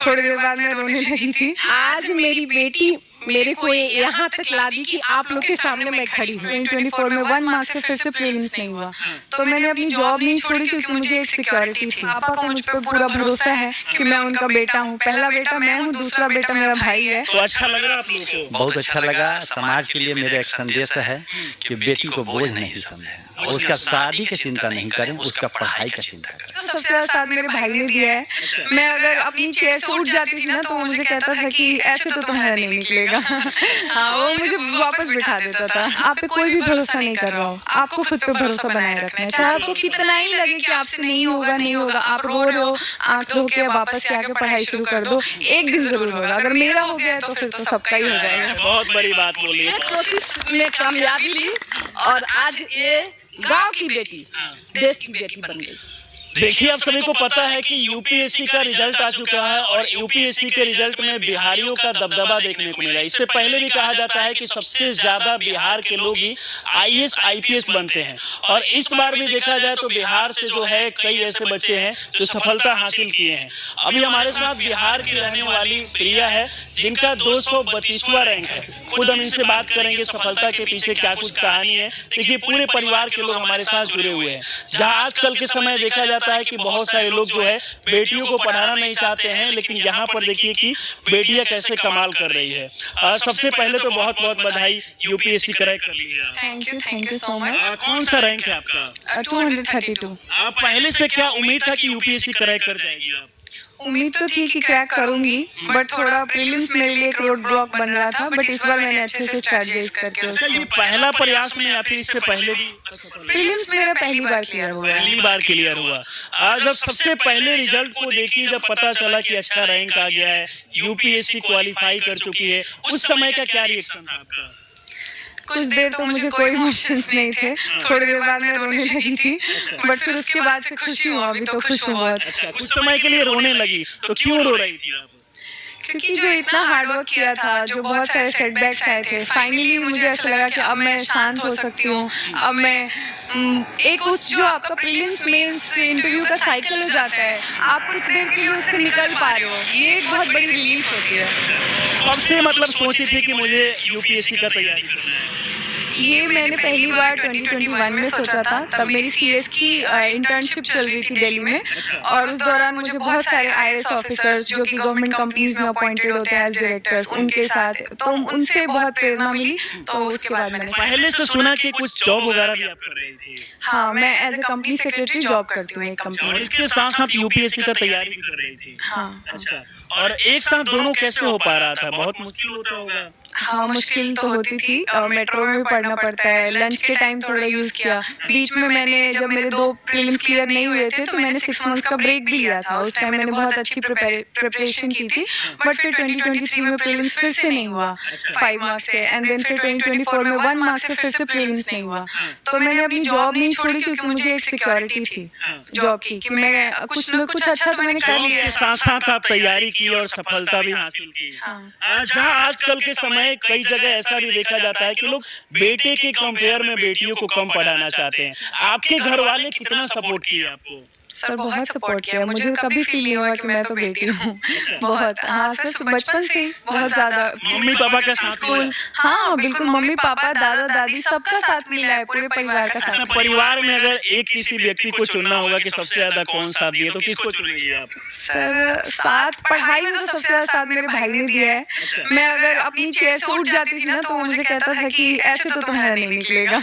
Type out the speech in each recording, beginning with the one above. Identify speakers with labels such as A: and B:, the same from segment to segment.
A: थोड़ी देर बाद मैं रोने लगी थी। आज मेरी बेटी मेरे को यहाँ तक ला दी कि आप लोग के सामने मैं खड़ी हूँ। 2024 में 1 मार्क्स से फिर से प्रीलिम्स नहीं हुआ, तो मैंने अपनी जॉब नहीं छोड़ी क्योंकि मुझे एक सिक्योरिटी थी। पापा को मुझ पर पूरा भरोसा है कि मैं उनका बेटा हूँ। पहला बेटा मैं हूँ, दूसरा बेटा मेरा भाई है।
B: तो अच्छा लग रहा आप लोगों को?
C: बहुत अच्छा लगा। समाज के लिए मेरा एक संदेश है कि बेटी को बोझ नहीं समझें, और उसका शादी की चिंता नहीं करें, उसका पढ़ाई का चिंता करें।
A: तो सबसे ज्यादा साथ मेरे भाई ने दिया है। मैं अगर अपनी चेयर से उठ जाती थी ना तो वो मुझे कहता था कि ऐसे तो तुम्हारा नहीं निकलेगा। हाँ, वो मुझे वापस बिठा देता था। आप पे कोई भी भरोसा नहीं कर रहा हो, आपको खुद पे भरोसा बनाए रखना है। चाहे आपको कितना ही लगे कि आपसे नहीं होगा, आप रो रहे हो, आंख धो के वापस से आके पढ़ाई शुरू कर दो, एक दिन जरूर होगा। अगर मेरा हो गया तो फिर तो सबका ही हो जाएगा।
B: बहुत बड़ी बात बोली है।
D: कोशिश में कामयाबी ली और आज ये गांव की बेटी देश की बेटी बन गई।
B: देखिए, आप सभी को पता है कि यूपीएससी का रिजल्ट आ चुका है और यूपीएससी के रिजल्ट में बिहारियों का दबदबा देखने को मिला। इससे पहले भी कहा जाता है कि सबसे ज्यादा बिहार के लोग ही आईएएस आईपीएस बनते हैं, और इस बार भी देखा जाए तो बिहार से जो है कई ऐसे बच्चे हैं जो सफलता हासिल किए हैं। अभी हमारे साथ बिहार की रहने वाली प्रिया है जिनका 232वां रैंक है। खुद हम इनसे बात करेंगे सफलता के पीछे क्या कुछ कहानी है। देखिए, पूरे परिवार के लोग हमारे साथ जुड़े हुए हैं। जहाँ आजकल के समय देखा जाता है कि बहुत सारे लोग जो है बेटियों को पढ़ाना नहीं चाहते हैं, लेकिन यहाँ पर देखिए कि बेटियां कैसे कमाल कर रही है। सबसे पहले तो बहुत बहुत बधाई, यूपीएससी क्रैक कर लिया।
A: Thank you so much.
B: कौन सा रैंक है आपका?
A: 232।
B: आप पहले से क्या उम्मीद था कि यूपीएससी क्रैक कर जाएगी आप?
A: उम्मीद तो थी कि क्रैक करूंगी, बट थोड़ा प्रीलिम्स मेरे लिए एक रोड ब्लॉक बन रहा था। बट इस बार मैंने अच्छे से स्ट्रेटजाइज करके
B: ये पहला प्रयास में या फिर इससे पहले भी?
A: प्रीलिम्स मेरा पहली बार क्लियर हुआ।
B: पहली बार क्लियर हुआ। आज जब सबसे पहले रिजल्ट को देखी, जब पता चला कि अच्छा रैंक आ गया है, यूपीएससी क्वालिफाई कर चुकी है, उस समय का क्या रिएक्शन था आपका?
A: कुछ देर तो मुझे कोई इमोशंस नहीं थे, थोड़ी देर बाद मैं रोने लगी थी, बट फिर उसके बाद से खुशी हुआ। अभी तो खुश हूँ बहुत।
B: कुछ समय के लिए रोने लगी, तो क्यों रो रही थी आप?
A: क्योंकि जो इतना हार्डवर्क किया था, जो बहुत सारे सेटबैक्स आए थे, फाइनली मुझे ऐसा लगा कि अब मैं शांत हो सकती हूँ। अब मैं एक उस जो आपका प्रीलिम्स मेंस इंटरव्यू का साइकिल हो जाता है, आप कुछ देर के लिए उससे निकल पा रहे हो, ये एक बहुत बड़ी रिलीफ होती है।
B: कब से मतलब सोची थी कि मुझे यूपीएससी का तैयारी करना है?
A: ये मैंने पहली बार 2021 में सोचा था। तब मेरी सीएस की इंटर्नशिप चल रही थी दिल्ली में, और उस दौरान मुझे बहुत सारे आईएएस ऑफिसर्स जो कि गवर्नमेंट कंपनीज में अपॉइंटेड होते हैं एज डायरेक्टर्स, उनके साथ तो उनसे बहुत प्रेरणा मिली। तो उसके बाद मैंने
B: पहले से सुना कि कुछ जॉब वगैरह भी आप कर रही थी?
A: हाँ, मैं as a company secretary job करती हूँ एक कंपनी में।
B: इसके साथ साथ यूपीएससी का तैयारी भी कर रही थी?
A: हाँ।
B: अच्छा, और एक साथ दोनों कैसे हो पा रहा था? बहुत मुश्किल होता होगा।
A: हाँ, मुश्किल तो होती थी। मेट्रो में भी पढ़ना पड़ता है, लंच के टाइम थोड़ा यूज किया। बीच में मैंने, जब मेरे 2 प्रीलिम्स क्लियर नहीं हुए थे, तो मैंने 6 मंथ्स का ब्रेक भी लिया था। उस टाइम मैंने बहुत अच्छी प्रिपरेशन की थी, बट फिर 2023 में प्रीलिम्स फिर से नहीं हुआ 5 मार्क्स से, एंड देन फिर 2024 में 1 मार्क्स से फिर से प्रीलिम्स नहीं हुआ। तो मैंने अपनी जॉब नहीं छोड़ी क्योंकि मुझे एक सिक्योरिटी थी जॉब की, कि मैं कुछ अच्छा तो मैंने कर लिया।
B: साथ साथ आप तैयारी की और सफलता भी हासिल की। जहाँ आजकल के समय कई जगह ऐसा भी देखा जाता है कि लोग बेटे के कंपेयर में बेटियों को कम पढ़ाना चाहते हैं। आपके घर वाले कितना सपोर्ट किए आपको?
A: सर बहुत सपोर्ट किया। मुझे कभी फील नहीं हुआ कि मैं तो बेटी हूँ। बहुत, हाँ सर, बचपन से ही बहुत ज्यादा।
B: मम्मी पापा का साथ
A: स्कूल, हाँ बिल्कुल, मम्मी पापा दादा दादी सबका साथ मिला है, पूरे परिवार का साथ।
B: परिवार में अगर एक किसी व्यक्ति को चुनना होगा कि सबसे ज्यादा कौन साथ दिए, तो किसको चुनेंगे आप?
A: सर साथ पढ़ाई में तो सबसे ज्यादा साथ मेरे भाई ने दिया है। मैं अगर अपनी चेयर से उठ जाती थी ना तो वो मुझे कहता था कि ऐसे तो तुम्हारा नहीं निकलेगा।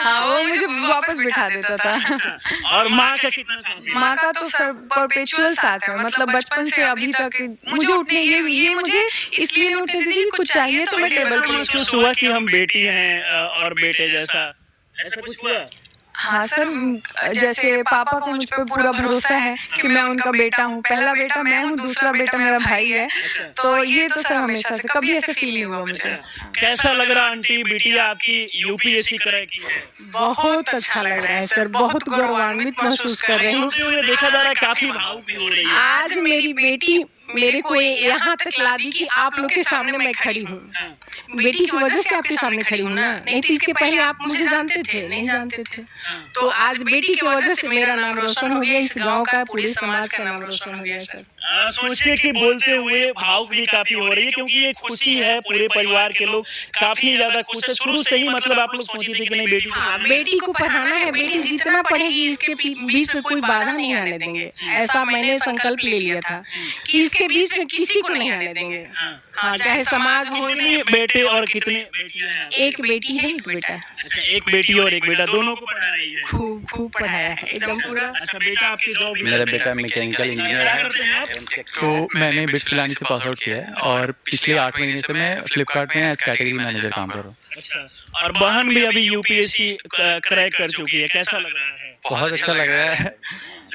A: हाँ, वो मुझे वापस बिठा देता था।
B: और माँ का कितना?
A: माँ का तो सर परपेचुअल साथ है, मतलब बचपन से अभी तक। मुझे उठने, ये मुझे इसलिए नहीं उठने देती कि कुछ चाहिए तो मैं टेबल पे।
B: महसूस हुआ कि हम बेटी हैं और बेटे जैसा, ऐसा कुछ हुआ?
A: हाँ सर, जैसे पापा को मुझ पर पूरा भरोसा है कि मैं उनका बेटा हूँ। पहला बेटा मैं हूँ, दूसरा बेटा मेरा भाई है। तो ये तो सर हमेशा से, कभी ऐसा फील नहीं हुआ मुझे।
B: कैसा लग रहा आंटी, बिटिया आपकी यूपीएससी क्रैक की है?
E: बहुत अच्छा लग रहा है सर, बहुत गौरवान्वित महसूस कर रहे हैं।
B: देखा जा रहा है काफी भावुक भी हो रही है।
E: आज मेरी बेटी मेरे को यहाँ तक ला दी कि आप लोग के सामने मैं खड़ी हूँ। बेटी की वजह से आपके सामने खड़ी हूँ ना, नहीं तो इसके पहले आप मुझे जानते थे? नहीं जानते थे। तो आज बेटी की वजह से मेरा नाम रोशन हो गया, इस गांव का, पूरे समाज का नाम रोशन हो गया सर।
B: सोचिए कि बोलते हुए भावुक भी काफी हो रही है, क्योंकि ये खुशी है, पूरे परिवार के लोग काफी ज्यादा खुश है। शुरू से ही मतलब आप लोग सोची थी कि नहीं बेटी को
E: बेटी को पढ़ाना है, बेटी जितना पढ़ेगी इसके बीच में कोई बाधा नहीं आने देंगे। ऐसा मैंने संकल्प ले लिया था कि इसके बीच में किसी को नहीं आने देंगे। हाँ, चाहे समाज हो।
B: कितने बेटे और कितने बेटियां हैं?
E: एक बेटी है, एक बेटा।
B: अच्छा, एक बेटी और एक बेटा, दोनों को पढ़ा रही है?
E: खूब खूब पढ़ाया है एकदम पूरा।
B: अच्छा, बेटा आपकी जॉब?
C: मेरा बेटा मैकेनिकल इंजीनियर
B: क्या
C: है।
B: करते हैं आप?
F: तो मैंने बिट्स पिलानी से पास आउट किया है और पिछले 8 महीने से मैं फ्लिपकार्ट में एज कैटेगरी मैनेजर काम कर रहा हूँ।
B: अच्छा, और बहन भी अभी यूपीएससी क्रैक कर चुकी है, कैसा लग रहा है?
F: बहुत अच्छा लग रहा है,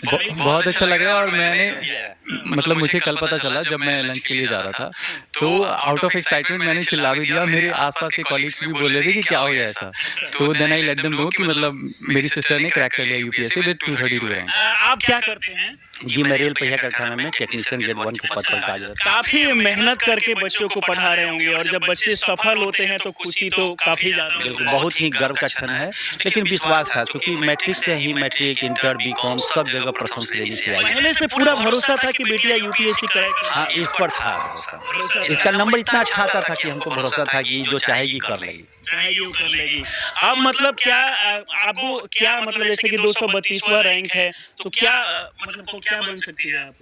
F: बहुत अच्छा लग रहा है। और मैंने मतलब मुझे कल पता चला जब मैं लंच के लिए जा रहा था, तो आउट ऑफ एक्साइटमेंट मैंने चिल्ला भी दिया। मेरे आसपास के कॉलीग्स भी बोल रहे थे कि क्या हो गया ऐसा। तो then I let them know कि मतलब मेरी सिस्टर ने क्रैक कर लिया यूपीएससी विद 232 रैंक।
B: आप क्या करते हैं?
C: जी, मैं रेल पहिया कारखाना में टेक्नीशियन ग्रेड 1 के पद पर कार्यरत हूं।
B: काफी मेहनत करके बच्चों को पढ़ा रहे होंगे, और जब बच्चे सफल होते हैं तो खुशी तो काफी ज्यादा।
C: बिल्कुल, बहुत ही गर्व का क्षण है, लेकिन विश्वास था क्योंकि मैट्रिक से ही मैट्रिक, इंटर, बीकॉम सब जगह प्रथम श्रेणी से आई।
B: पहले से पूरा भरोसा था कि बेटिया यूपीएससी क्रैक।
C: हाँ, इस पर था भरोसा। इसका नंबर इतना अच्छा आता था कि हमको भरोसा था कि जो चाहेगी कर लेगी।
B: चाहेगी वो कर लेगी। अब मतलब क्या आपको क्या मतलब जैसे कि 232वां रैंक है, तो क्या मतलब क्या बन सकती है आप?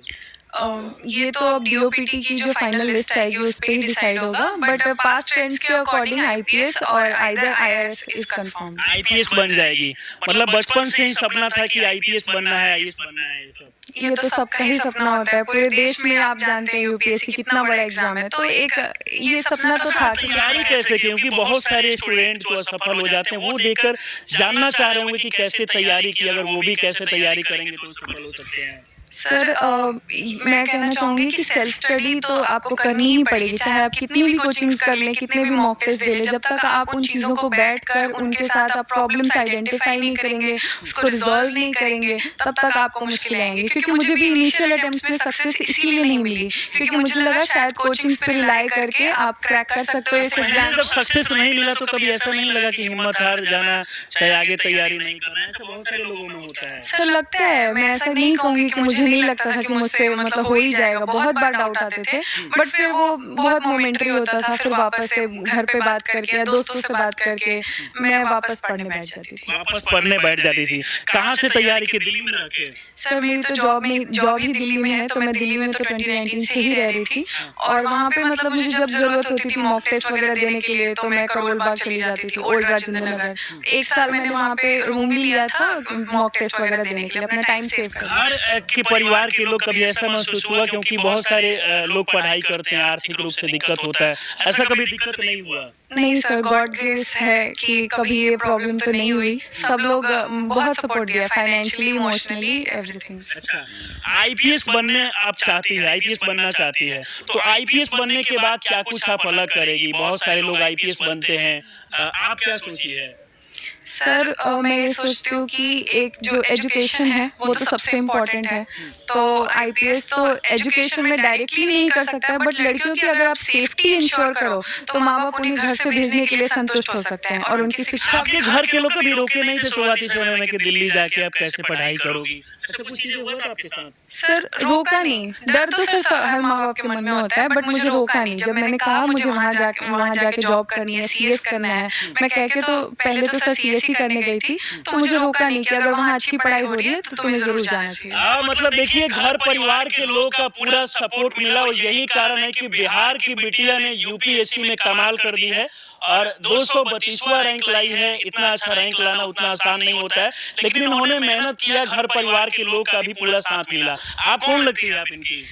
A: ये तो अब डीओपीटी की जो फाइनल लिस्ट आएगी उस पे ही डिसाइड होगा, बट पास्ट ट्रेंड्स के अकॉर्डिंग आईपीएस और either IRS is confirm.
B: IPS बन जाएगी, मतलब बचपन से ही सपना था कि आईपीएस बनना है, आईएएस बनना है।
A: ये तो सबका ही सपना होता है, पूरे देश में आप जानते हैं यूपीएससी कितना बड़ा एग्जाम है, तो एक ये सपना तो था कि
B: तैयारी कैसे, क्योंकि बहुत सारे स्टूडेंट जो असफल हो जाते हैं वो देखकर जानना चाह रहे होंगे कि कैसे तैयारी की, अगर वो भी कैसे तैयारी करेंगे तो सफल हो सकते हैं।
A: सर मैं कहना चाहूँगी कि सेल्फ स्टडी तो आपको करनी ही पड़ेगी, चाहे आप कितनी भी कोचिंग्स कर लें, कितने भी मॉक टेस्ट दे लें, जब तक आप उन चीज़ों को बैठकर उनके साथ आप प्रॉब्लम्स आइडेंटिफाई नहीं करेंगे, उसको रिजॉल्व नहीं करेंगे, तब तक आपको मुश्किलें आएंगी। क्योंकि मुझे भी इनिशियल अटेम्प्ट्स में सक्सेस इसीलिए नहीं मिली, क्योंकि मुझे लगा शायद कोचिंग्स पे रिलाई करके आप क्रैक कर सकते हो इस एग्जाम।
B: जब सक्सेस नहीं मिला तो कभी ऐसा नहीं लगा कि हिम्मत हार जाना, चाहे आगे तैयारी नहीं करना? ऐसा बहुत सारे लोगों में होता है।
A: सर लगता है, मैं ऐसा नहीं कहूँगी कि मुझे नहीं लगता था कि मुझसे मतलब हो ही जाएगा, बहुत बार डाउट आते थे, बट फिर वो बहुत मोमेंटरी होता था। फिर वापस से घर पे बात करके या दोस्तों से बात करके मैं वापस पढ़ने बैठ जाती थी।
B: वापस पढ़ने बैठ जाती थी। कहाँ से तैयारी की? दिल्ली में रखे?
A: सर मेरी तो जॉब ही दिल्ली में है, तो मैं दिल्ली में तो 2019 से ही रह रही थी, और वहाँ पे मतलब मुझे जब जरूरत होती थी मॉक टेस्ट वगैरह देने के लिए तो मैं करोल बाग चली जाती थी, ओल्ड राजेंद्र नगर। 1 साल मैंने वहाँ पे रूम भी लिया था मॉक टेस्ट वगैरह देने के लिए, अपना टाइम सेव कर।
B: हर के परिवार के लोग कभी ऐसा महसूस हुआ, क्योंकि बहुत सारे लोग पढ़ाई करते हैं, आर्थिक रूप से दिक्कत होता है, ऐसा कभी दिक्कत नहीं हुआ?
A: नहीं सर, गॉड ग्रेस है कि कभी ये प्रॉब्लम तो नहीं हुई। सब लोग बहुत सपोर्ट दिया, फाइनेंशियली, इमोशनली, एवरीथिंग।
B: अच्छा, आईपीएस बनने आप चाहती है, आईपीएस बनना चाहती है, तो आईपीएस बनने के बाद क्या कुछ आप अलग करेगी? बहुत सारे लोग आईपीएस बनते हैं, आप क्या सोची है?
A: सर मैं ये सोचती हूँ कि एक जो एजुकेशन है वो तो सबसे इम्पोर्टेंट है, तो आईपीएस तो एजुकेशन में डायरेक्टली नहीं कर सकता है, बट लड़कियों की अगर आप सेफ्टी इंश्योर करो तो माँ बाप उन्हें घर से भेजने के लिए संतुष्ट हो सकते हैं, और उनकी शिक्षा।
B: आपके घर के लोग कभी रोके नहीं थे शुरुआती समय में कि दिल्ली जाके आप कैसे पढ़ाई करोगी? ऐसा कुछ चीजें हुआ था आपके साथ?
A: सर रोका नहीं, डर तो सर हर माँ बाप के मन में होता है, बट मुझे रोका नहीं। जब मैंने कहा मुझे वहाँ जाके जॉब करनी है, सीएस करना है, मैं कह के तो पहले तो सर सीएस ही करने गई थी, तो मुझे रोका नहीं कि अगर वहाँ अच्छी पढ़ाई हो रही है तो तुम्हें जरूर जाना चाहिए।
B: मतलब देखिए, घर परिवार के लोगों का पूरा सपोर्ट मिला, और यही कारण है कि बिहार की बिटिया ने यूपीएससी में कमाल कर दी है और 232वां रैंक लाई है। इतना अच्छा रैंक लाना उतना आसान नहीं होता है, लेकिन इन्होंने मेहनत किया, घर परिवार के लोग का भी पूरा साथ मिला। आप कौन लगती है आप इनकी?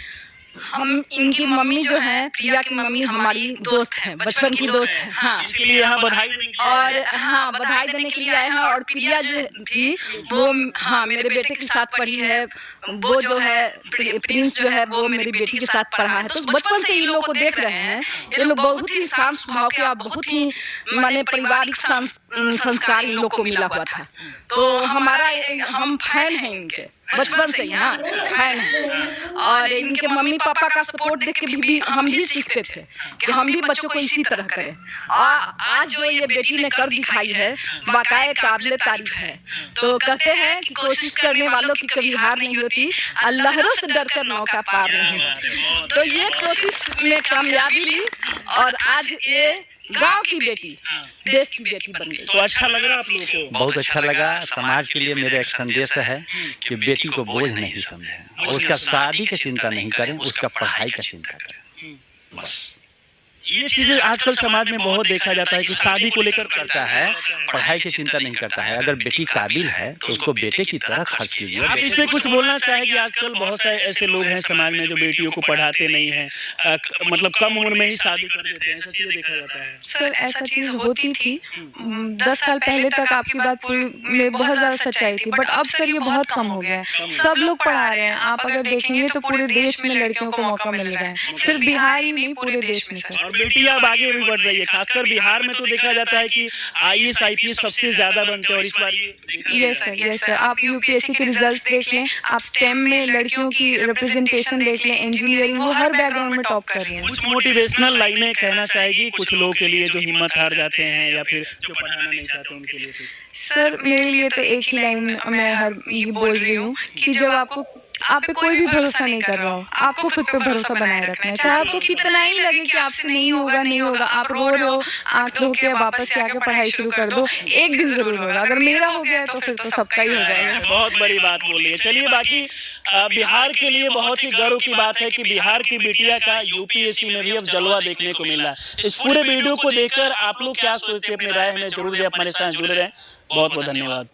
D: हम इनकी मम्मी जो है, प्रिया की मम्मी हमारी दोस्त है, बचपन की दोस्त है। हाँ,
B: इसलिए यहाँ बधाई देने के लिए
D: और हाँ बधाई देने के लिए आए हैं। और प्रिया जो थी वो हाँ मेरे बेटे के साथ पढ़ी है, वो जो है प्रिंस जो है वो मेरी बेटी के साथ पढ़ा है। तो बचपन से ये लोग को देख रहे हैं, ये लोग बहुत ही शांत स्वभाव के और बहुत ही माने पारिवारिक संस्कार इन लोग को मिला हुआ था। तो हम फैन हैं इनके बचपन से ही, हाँ फैन हैं। और इनके मम्मी पापा का सपोर्ट देख के भी हम भी सीखते थे कि हम भी बच्चों को इसी तरह करें। और आज जो ये बेटी बेटी ने कर दिखाई है वाकई काबिल तारीफ है। तो कहते हैं कि कोशिश करने वालों की कभी हार नहीं होती, लहरों से डरकर नौका पार नहीं होती। तो ये कोशिश में कामयाबी ली और आज ये गांव की बेटी देश की बेटी बन गई।
B: तो अच्छा लग रहा है आप लोगों को?
C: बहुत अच्छा लगा। समाज के लिए मेरा एक संदेश है कि बेटी को बोझ नहीं समझें और उसका शादी की चिंता नहीं करें, उसका पढ़ाई का चिंता करें। बस
B: ये चीजें आजकल समाज में बहुत देखा जाता है कि शादी को लेकर
C: करता है, पढ़ाई की चिंता नहीं करता है। अगर बेटी काबिल है तो उसको बेटे की तरह खर्च कीजिए।
B: आप इसमें कुछ बोलना चाहेंगे? आजकल बहुत सारे ऐसे लोग हैं समाज में जो बेटियों को पढ़ाते नहीं हैं, मतलब कम उम्र में ही शादी कर देते हैं, ऐसा चीजें देखा जाता है।
A: सर ऐसा चीज होती थी 10 साल पहले तक, आपकी बात पूरी में बहुत ज्यादा सच्चाई थी, बट अब सर ये बहुत कम हो गया है। सब लोग पढ़ा रहे हैं। आप अगर देखेंगे तो पूरे देश में लड़कियों को मौका मिल रहा है, सिर्फ बिहार ही नहीं पूरे देश में सर।
B: और बेटियां अब आगे भी बढ़ रही है, खासकर बिहार में तो देखा जाता है कि IAS IPS सबसे ज्यादा बनते हैं। और इस बार
A: यस सर, आप यूपीएससी के रिजल्ट्स देख लें, आप स्टेम में लड़कियों की रिप्रेजेंटेशन देख लें, इंजीनियरिंग, वो हर बैकग्राउंड में टॉप कर रही हैं।
B: कुछ मोटिवेशनल लाइनें कहना चाहेगी कुछ लोगों के लिए जो हिम्मत हार जाते हैं या फिर जो पढ़ाना नहीं चाहते उनके लिए?
A: सर मेरे लिए तो एक ही लाइन मैं हर ये बोल रही हूँ कि जब आपको आप पे कोई भी भरोसा नहीं कर रहा हो, आपको खुद पे भरोसा बनाए रखना है। चाहे आपको कितना ही लगे कि आपसे नहीं होगा, आप रो रहे हो, आंख धो के वापस से आके पढ़ाई शुरू कर दो, एक दिन जरूर होगा। अगर मेरा हो गया तो फिर तो सबका ही हो जाएगा।
B: बहुत बड़ी बात बोली है। चलिए, बाकी बिहार के लिए बहुत ही गर्व की बात है कि बिहार की बिटिया का UPSC में भी अब जलवा देखने को मिल रहा है। इस पूरे वीडियो को देखकर आप लोग क्या सोचते हैं, अपनी राय हमें जरूर दें, हमारे साथ जुड़े रहें। बहुत बहुत धन्यवाद।